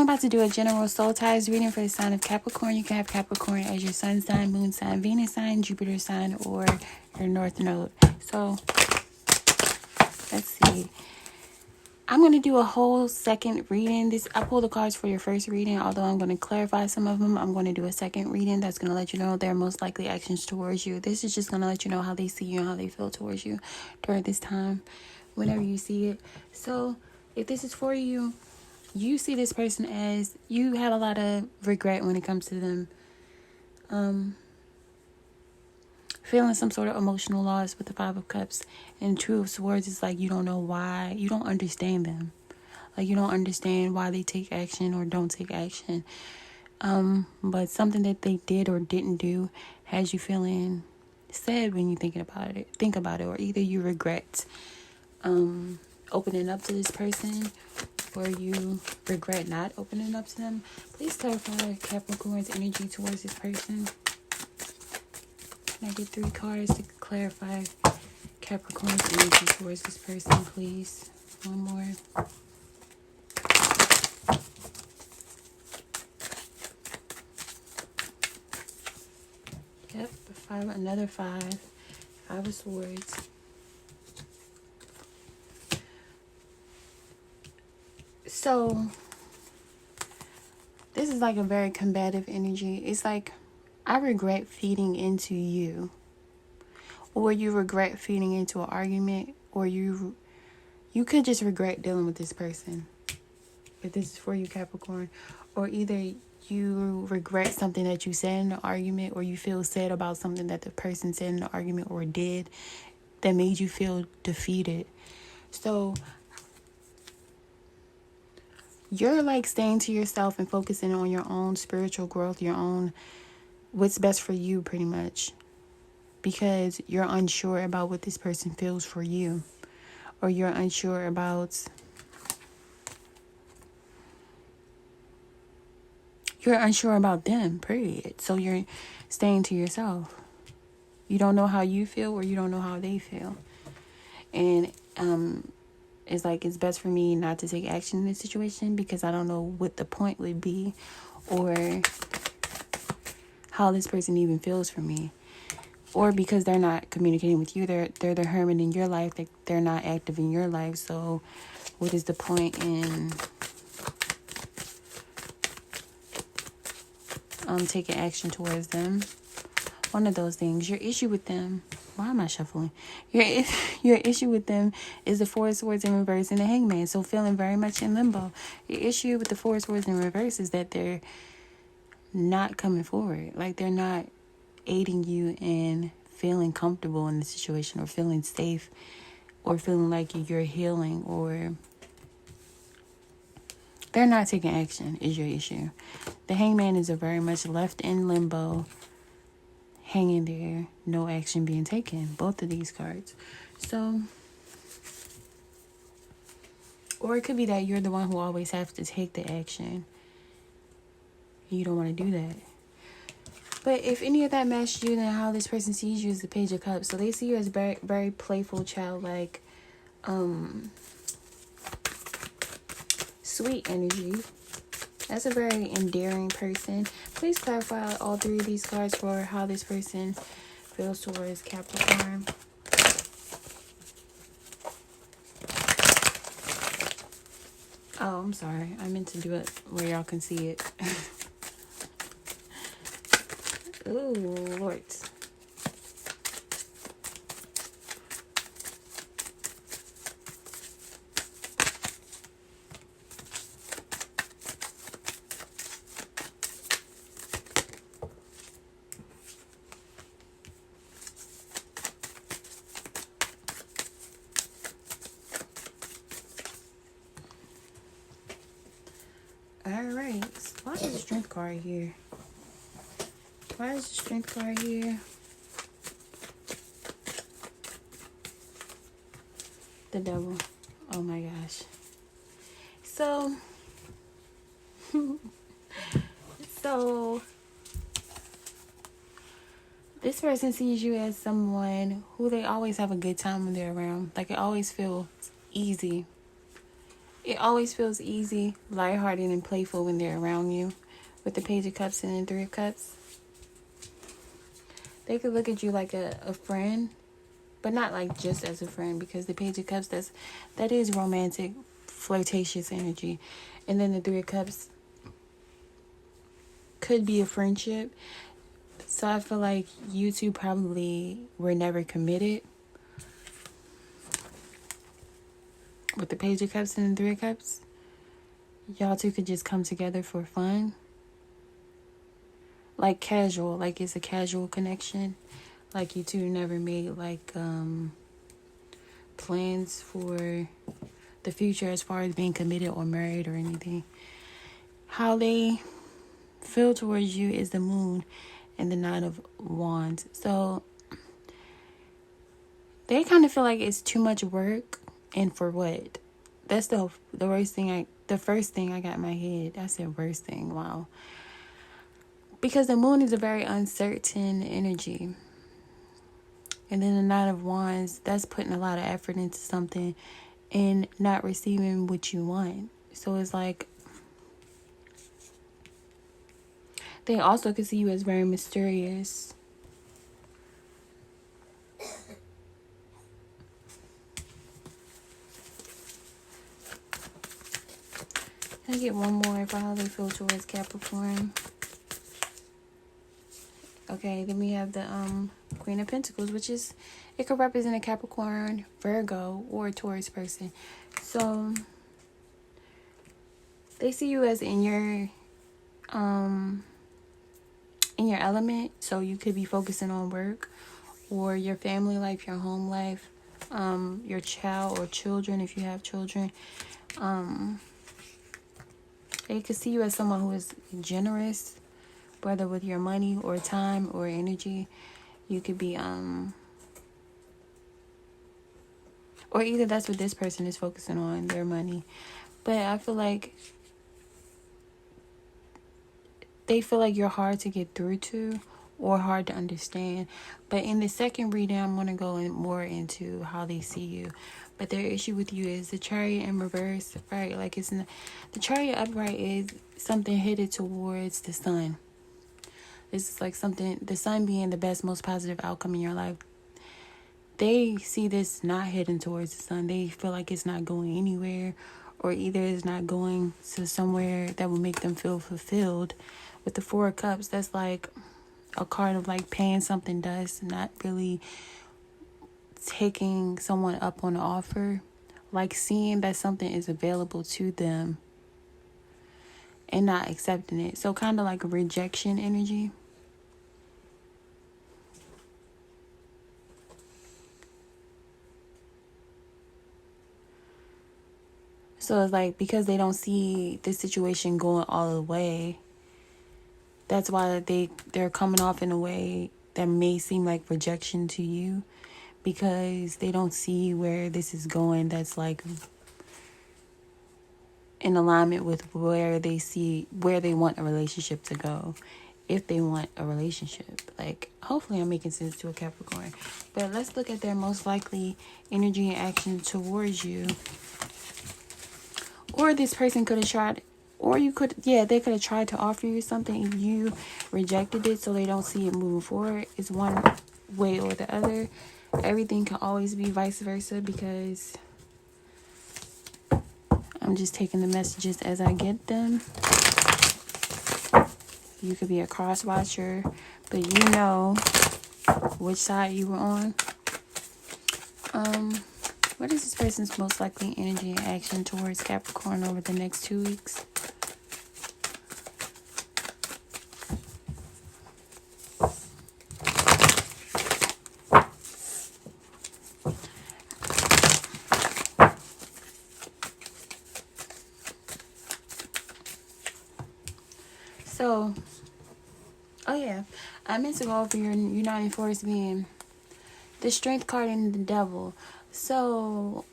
about to do a general soul ties reading for the sign of Capricorn. You can have Capricorn as your sun sign, moon sign, Venus sign, Jupiter sign, or your north node. So, let's see. I'm going to do a whole second reading. I pulled the cards for your first reading. Although I'm going to clarify some of them, I'm going to do a second reading that's going to let you know their most likely actions towards you. This is just going to let you know how they see you and how they feel towards you during this time, whenever you see it. So, if this is for you, you see this person as you have a lot of regret when it comes to them. Feeling some sort of emotional loss with the Five of Cups. And Two of Swords is like you don't know why. You don't understand them. Like you don't understand why they take action or don't take action. But something that they did or didn't do has you feeling sad when you think about it. Or either you regret opening up to this person, or you regret not opening up to them. Please clarify Capricorn's energy towards this person. Can I get 3 cards to clarify Capricorn's energy towards this person, please? One more. Yep, another 5. 5 of Swords. So, this is like a very combative energy. It's like, I regret feeding into you. Or you regret feeding into an argument. Or you could just regret dealing with this person. If this is for you, Capricorn. Or either you regret something that you said in the argument. Or you feel sad about something that the person said in the argument or did that made you feel defeated. So, you're like staying to yourself and focusing on your own spiritual growth, your own what's best for you, pretty much, because you're unsure about what this person feels for you, or you're unsure about them, period. So you're staying to yourself. You don't know how you feel, or you don't know how they feel. And it's like, it's best for me not to take action in this situation because I don't know what the point would be, or how this person even feels for me, or because they're not communicating with you, they're the hermit in your life, they're not active in your life. So what is the point in taking action towards them? One of those things. Your issue with them, why am I shuffling? Your issue with them is the Four of Swords in reverse and the Hangman. So feeling very much in limbo. Your issue with the Four of Swords in reverse is that they're not coming forward. Like they're not aiding you in feeling comfortable in the situation, or feeling safe, or feeling like you're healing, or they're not taking action is your issue. The Hangman is a very much left in limbo, hanging there, no action being taken. Both of these cards. So, or it could be that you're the one who always has to take the action. You don't want to do that. But if any of that matched you, then how this person sees you is the Page of Cups. So they see you as very, very playful, childlike, sweet energy. That's a very endearing person. Please clarify all 3 of these cards for how this person feels towards Capricorn. Oh, I'm sorry. I meant to do it where y'all can see it. Ooh, Lord. Alright. Why is the Strength card here? Why is the Strength card here? The Devil. Oh my gosh. So this person sees you as someone who they always have a good time when they're around. Like it always feels easy. It always feels easy, lighthearted, and playful when they're around you. With the Page of Cups and the Three of Cups, they could look at you like a friend, but not like just as a friend, because the Page of Cups, that is romantic, flirtatious energy. And then the Three of Cups could be a friendship. So I feel like you two probably were never committed. With the Page of Cups and the Three of Cups, y'all two could just come together for fun. Like casual, like it's a casual connection. Like you two never made like plans for the future as far as being committed or married or anything. How they feel towards you is the Moon and the Nine of Wands. So they kind of feel like it's too much work, and for what? That's the worst thing. The first thing I got in my head. I said worst thing. Wow. Because the Moon is a very uncertain energy. And then the Nine of Wands, that's putting a lot of effort into something and not receiving what you want. So it's like, they also can see you as very mysterious. Can I get one more for how they feel towards Capricorn? Okay, then we have the Queen of Pentacles, which is, it could represent a Capricorn, Virgo, or a Taurus person. So they see you as in your element. So you could be focusing on work or your family life, your home life, your child or children if you have children. They could see you as someone who is generous, whether with your money or time or energy. You could be or either that's what this person is focusing on, their money. But I feel like they feel like you're hard to get through to or hard to understand. But in the second reading, I'm going to go more into how they see you. But their issue with you is the Chariot in reverse, right? Like the Chariot upright is something headed towards the sun. This is like something, the sun being the best, most positive outcome in your life. They see this not heading towards the sun. They feel like it's not going anywhere, or either it's not going to somewhere that will make them feel fulfilled. With the Four of Cups, that's like a card of like paying something dust, not really taking someone up on the offer, like seeing that something is available to them and not accepting it. So kind of like a rejection energy. So it's like, because they don't see the situation going all the way, that's why they're coming off in a way that may seem like rejection to you, because they don't see where this is going. That's like in alignment with where they want a relationship to go, if they want a relationship. Like, hopefully I'm making sense to a Capricorn. But let's look at their most likely energy and action towards you. Or this person could have tried, or they could have tried to offer you something and you rejected it, so they don't see it moving forward. It's one way or the other. Everything can always be vice versa, because I'm just taking the messages as I get them. You could be a cross watcher, but you know which side you were on. What is this person's most likely energy and action towards Capricorn over the next 2 weeks? So, oh yeah, I meant to go over your uniting force being the Strength card and the Devil. So,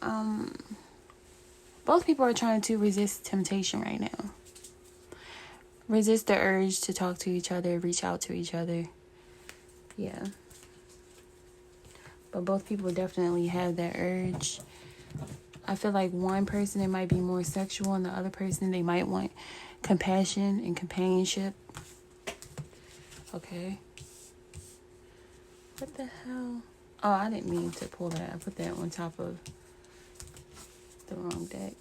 both people are trying to resist temptation right now. Resist the urge to talk to each other, reach out to each other. Yeah. But both people definitely have that urge. I feel like one person, it might be more sexual, and the other person, they might want compassion and companionship. Okay. What the hell? Oh, I didn't mean to pull that. I put that on top of the wrong deck.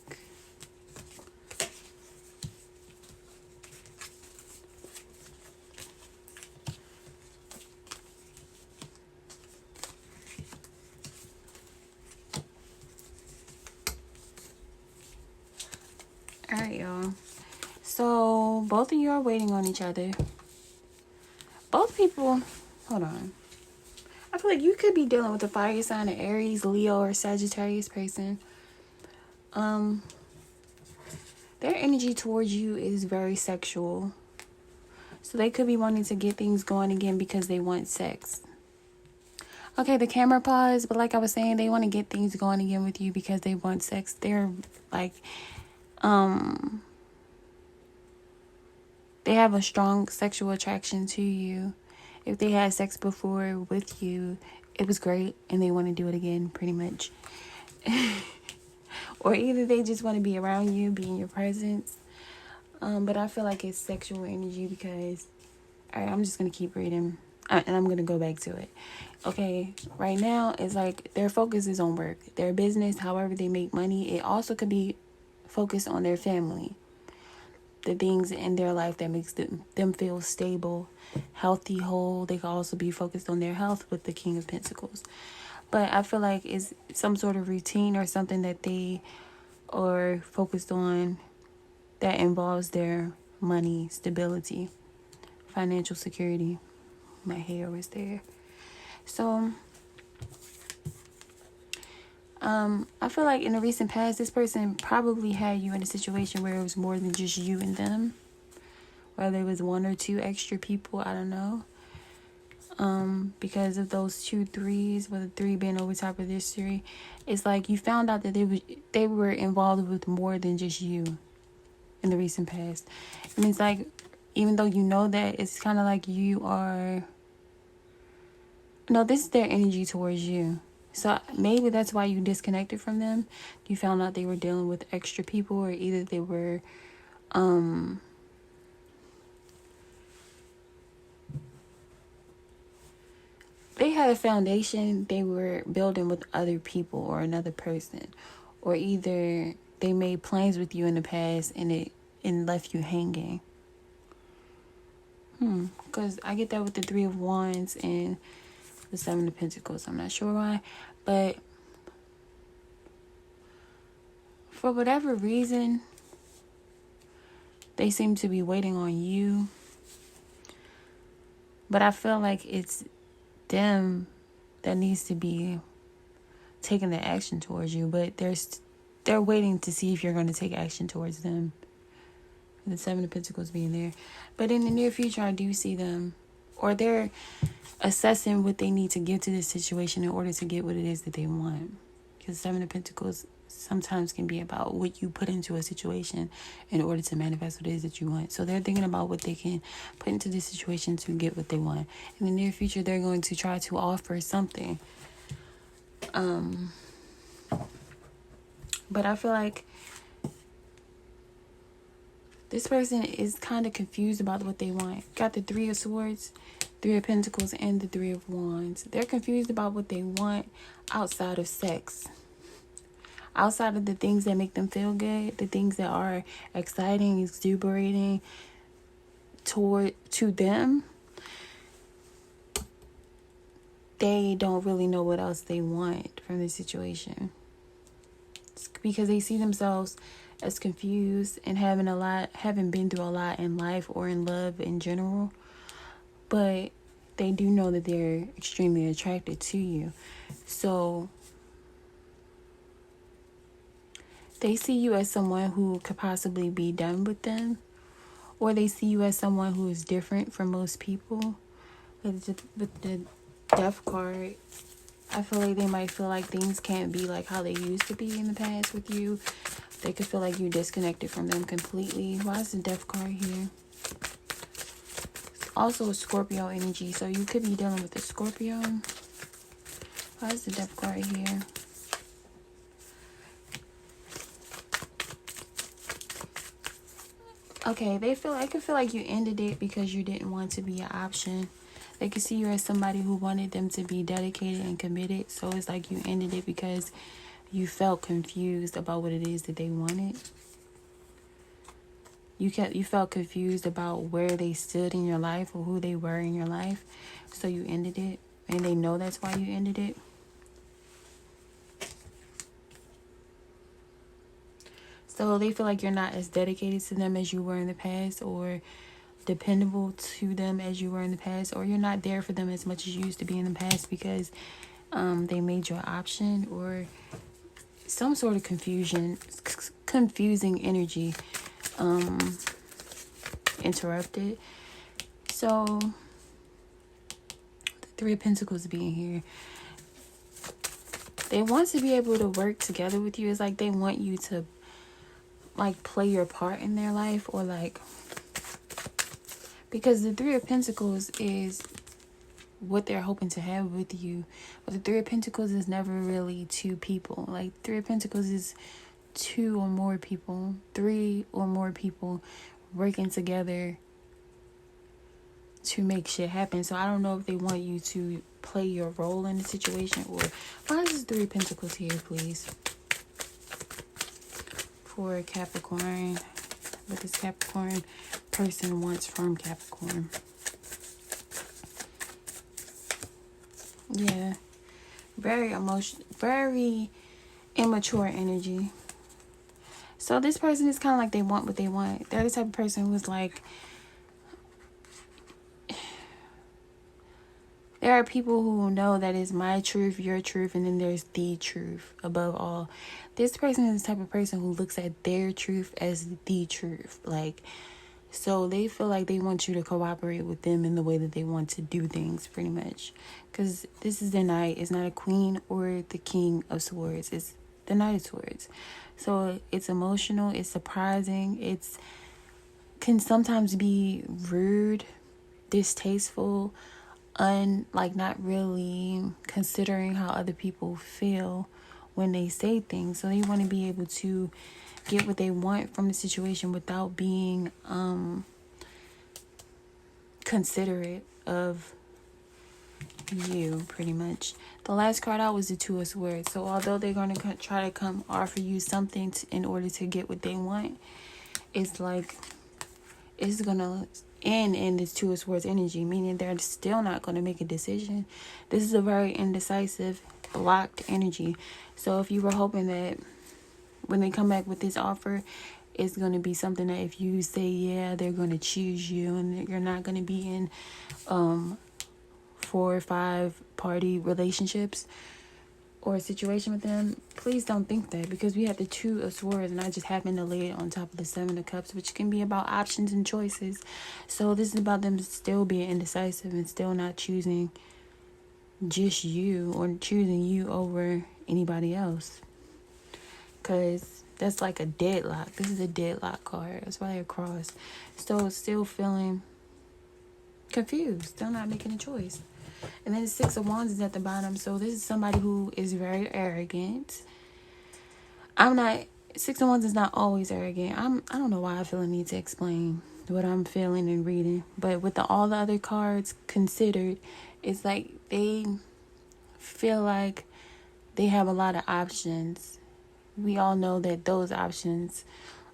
Alright, y'all. So, both of you are waiting on each other. Both people... Hold on. I feel like you could be dealing with a fire sign of Aries, Leo, or Sagittarius person. Their energy towards you is very sexual. So they could be wanting to get things going again because they want sex. Okay, the camera paused, but like I was saying, they want to get things going again with you because they want sex. They're like, they have a strong sexual attraction to you. If they had sex before with you, it was great and they want to do it again, pretty much. Or either they just want to be around you, be in your presence. But I feel like it's sexual energy because... Alright, I'm just going to keep reading. And I'm going to go back to it. Okay, right now, it's like their focus is on work. Their business, however they make money. It also could be focused on their family. The things in their life that makes them feel stable, healthy, whole. They could also be focused on their health with the King of Pentacles. But I feel like it's some sort of routine or something that they are focused on that involves their money, stability, financial security. My hair was there. So, I feel like in the recent past, this person probably had you in a situation where it was more than just you and them. Whether it was one or two extra people, I don't know. Because of those 2 3s, with a 3 being over top of this 3, it's like you found out that they were involved with more than just you in the recent past. And it's like, even though you know that, it's kind of like you are... No, this is their energy towards you. So maybe that's why you disconnected from them. You found out they were dealing with extra people, or either they were... they had a foundation they were building with other people or another person. Or either they made plans with you in the past and left you hanging. Because I get that with the 3 of Wands and the 7 of Pentacles. I'm not sure why. But for whatever reason, they seem to be waiting on you. But I feel like it's them that needs to be taking the action towards you. But they're waiting to see if you're going to take action towards them. The 7 of Pentacles being there. But in the near future, I do see them. Or they're assessing what they need to give to this situation in order to get what it is that they want. Because 7 of Pentacles sometimes can be about what you put into a situation in order to manifest what it is that you want. So they're thinking about what they can put into this situation to get what they want. In the near future, they're going to try to offer something. But I feel like this person is kind of confused about what they want. Got the 3 of Swords, 3 of Pentacles, and the 3 of Wands. They're confused about what they want outside of sex. Outside of the things that make them feel good, the things that are exciting, exuberating to them, they don't really know what else they want from this situation. It's because they see themselves as confused and having been through a lot in life or in love in general. But they do know that they're extremely attracted to you. So they see you as someone who could possibly be done with them. Or they see you as someone who is different from most people. With the Death card, I feel like they might feel like things can't be like how they used to be in the past with you. They could feel like you're disconnected from them completely. Why is the Death card here? Also a Scorpio energy, so you could be dealing with a Scorpio. Why is the Death card here? Okay, I could feel like you ended it because you didn't want to be an option. They could see you as somebody who wanted them to be dedicated and committed. So it's like you ended it because you felt confused about what it is that they wanted. You felt confused about where they stood in your life or who they were in your life. So you ended it. And they know that's why you ended it. So they feel like you're not as dedicated to them as you were in the past, or dependable to them as you were in the past, or you're not there for them as much as you used to be in the past because they made you an option, or some sort of confusing energy interrupted. So the Three of Pentacles being here, they want to be able to work together with you. It's like they want you to like play your part in their life, or like, because the Three of Pentacles is what they're hoping to have with you. But the Three of Pentacles is never really two people. Like, Three of Pentacles is two or more people, three or more people working together to make shit happen. So I don't know if they want you to play your role in the situation, or why is this Three of Pentacles here, please? For Capricorn, what this Capricorn person wants from Capricorn. Yeah, very immature energy. So this person is kind of like they want what they want. They're the type of person who's like, there are people who know that it's my truth, your truth, and then there's the truth above all. This person is the type of person who looks at their truth as the truth. Like, so they feel like they want you to cooperate with them in the way that they want to do things, pretty much. Because this is the Knight. It's not a Queen or the King of Swords. It's the Knight of Swords. So it's emotional. It's surprising. It's can sometimes be rude, distasteful, not really considering how other people feel when they say things. So they want to be able to get what they want from the situation without being considerate of you, pretty much. The last card out was the Two of Swords. So although they're going to try to come offer you something in order to get what they want, it's like it's going to end in this Two of Swords energy, meaning they're still not going to make a decision. This is a very indecisive, blocked energy. So if you were hoping that when they come back with this offer, it's going to be something that if you say yeah, they're going to choose you, and you're not going to be in 4 or 5 party relationships or a situation with them, please don't think that, because we have the Two of Swords and I just happen to lay it on top of the Seven of Cups, which can be about options and choices. So this is about them still being indecisive and still not choosing just you, or choosing you over anybody else, because that's like a deadlock. This is a deadlock card. That's why they're crossed. So still feeling confused, still not making a choice. And then the Six of Wands is at the bottom. So this is somebody who is very arrogant. Six of Wands is not always arrogant. I don't know why I feel a need to explain what I'm feeling and reading. But with all the other cards considered, it's like they feel like they have a lot of options. We all know that those options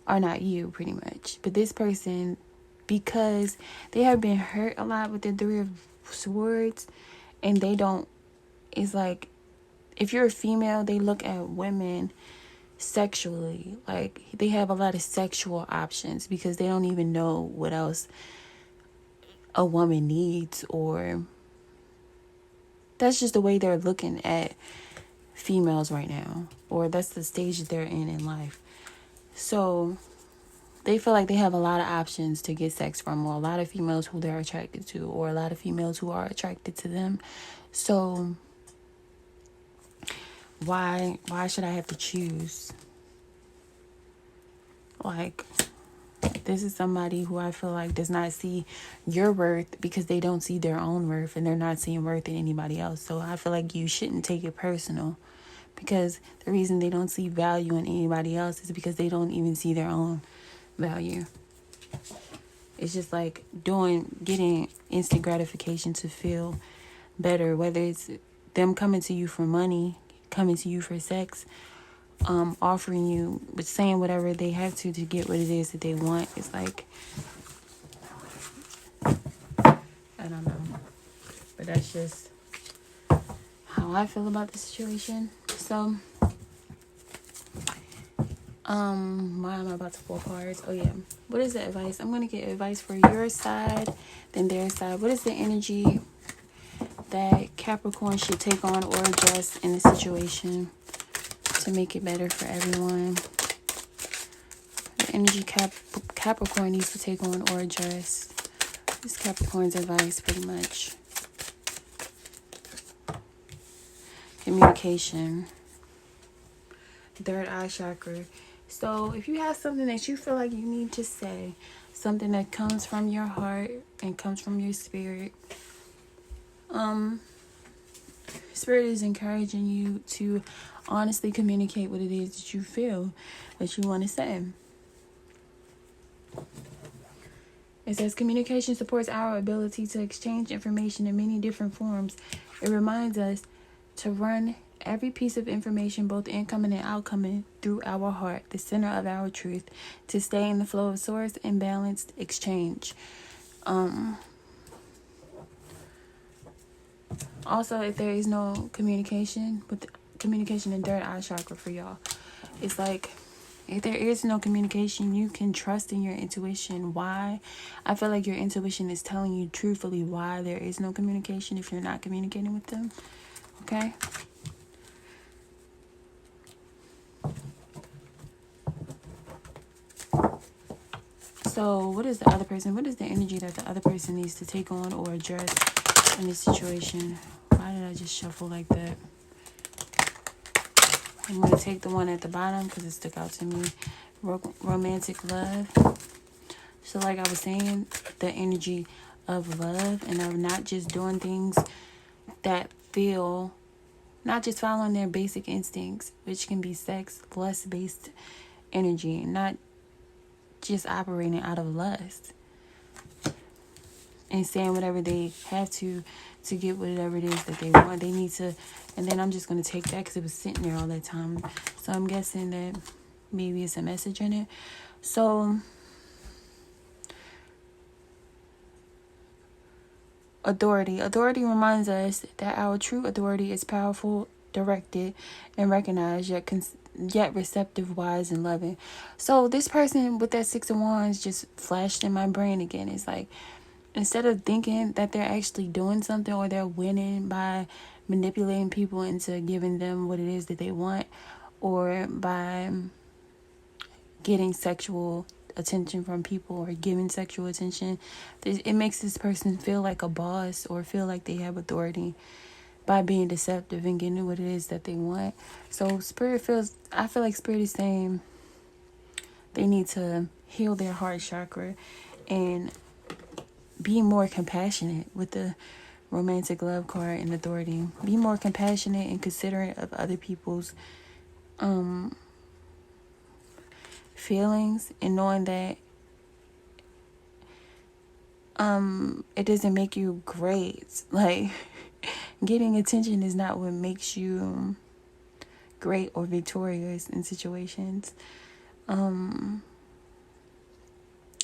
are not you, pretty much. But this person, because they have been hurt a lot with the Three of Swords, and they don't, it's like, if you're a female, they look at women sexually. Like, they have a lot of sexual options because they don't even know what else a woman needs, or that's just the way they're looking at females right now, or that's the stage that they're in life. So they feel like they have a lot of options to get sex from, or a lot of females who they're attracted to, or a lot of females who are attracted to them. So why should I have to choose? Like, this is somebody who I feel like does not see your worth because they don't see their own worth, and they're not seeing worth in anybody else. So I feel like you shouldn't take it personal, because the reason they don't see value in anybody else is because they don't even see their own value. It's just like getting instant gratification to feel better, whether it's them coming to you for money, coming to you for sex, offering you, but saying whatever they have to get what it is that they want. It's like, I don't know, but that's just how I feel about the situation. So, why am I about to pull cards? Oh yeah, what is the advice? I'm gonna get advice for your side, then their side. What is the energy that Capricorn should take on or adjust in the situation to make it better for everyone? The energy Capricorn needs to take on or adjust. This Capricorn's advice, pretty much. Communication. Third eye chakra. So if you have something that you feel like you need to say, something that comes from your heart and comes from your spirit, Spirit is encouraging you to honestly communicate what it is that you feel that you want to say. It says communication supports our ability to exchange information in many different forms. It reminds us to run every piece of information, both incoming and outcoming, through our heart, the center of our truth, to stay in the flow of source and balanced exchange. Also, if there is no communication, with communication in third eye chakra for y'all, it's like, if there is no communication, you can trust in your intuition. Why? I feel like your intuition is telling you truthfully why there is no communication if you're not communicating with them. Okay? So, what is the other person? What is the energy that the other person needs to take on or address in this situation? Why did I just shuffle like that? I'm going to take the one at the bottom because it stuck out to me. Romantic love. So like I was saying, the energy of love and of not just doing things that feel, not just following their basic instincts, which can be sex, lust-based energy, not just operating out of lust and saying whatever they have to get whatever it is that they want. They need to, and then I'm just going to take that because it was sitting there all that time. So I'm guessing that maybe it's a message in it. So authority reminds us that our true authority is powerful, directed, and recognized, yet receptive, wise, and loving. So this person with that Six of Wands just flashed in my brain again. It's like, instead of thinking that they're actually doing something or they're winning by manipulating people into giving them what it is that they want, or by getting sexual attention from people or giving sexual attention, it makes this person feel like a boss or feel like they have authority by being deceptive and getting what it is that they want. So I feel like Spirit is saying they need to heal their heart chakra and be more compassionate with the romantic love card and authority. Be more compassionate and considerate of other people's feelings, and knowing that it doesn't make you great. Like, getting attention is not what makes you great or victorious in situations.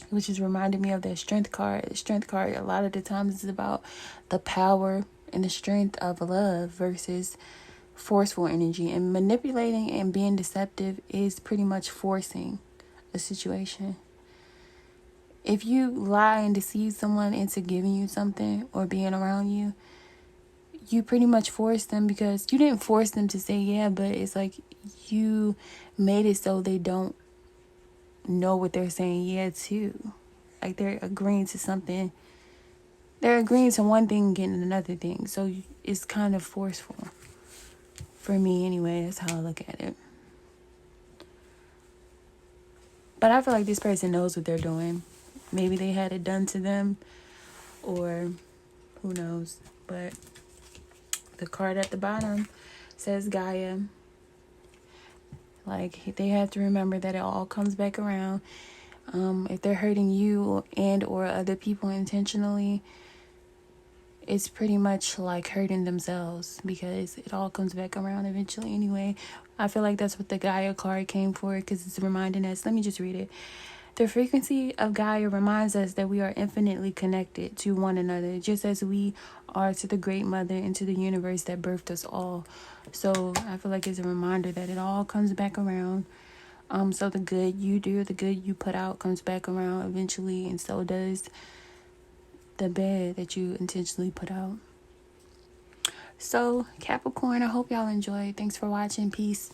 Which is reminding me of that strength card. The strength card, a lot of the times, is about the power and the strength of love versus forceful energy. And manipulating and being deceptive is pretty much forcing a situation. If you lie and deceive someone into giving you something or being around you, you pretty much force them, because you didn't force them to say yeah, but it's like you made it so they don't know what they're saying yeah to. Like, they're agreeing to something. They're agreeing to one thing and getting another thing. So it's kind of forceful. For me anyway, that's how I look at it. But I feel like this person knows what they're doing. Maybe they had it done to them, or who knows. But the card at the bottom says Gaia. Like, they have to remember that it all comes back around. If they're hurting you and or other people intentionally, it's pretty much like hurting themselves, because it all comes back around eventually anyway. I feel like that's what the Gaia card came for, because it's reminding us. Let me just read it. The frequency of Gaia reminds us that we are infinitely connected to one another, just as we are to the Great Mother and to the universe that birthed us all. So I feel like it's a reminder that it all comes back around. So the good you do, the good you put out comes back around eventually, and so does the bad that you intentionally put out. So Capricorn, I hope y'all enjoyed. Thanks for watching. Peace.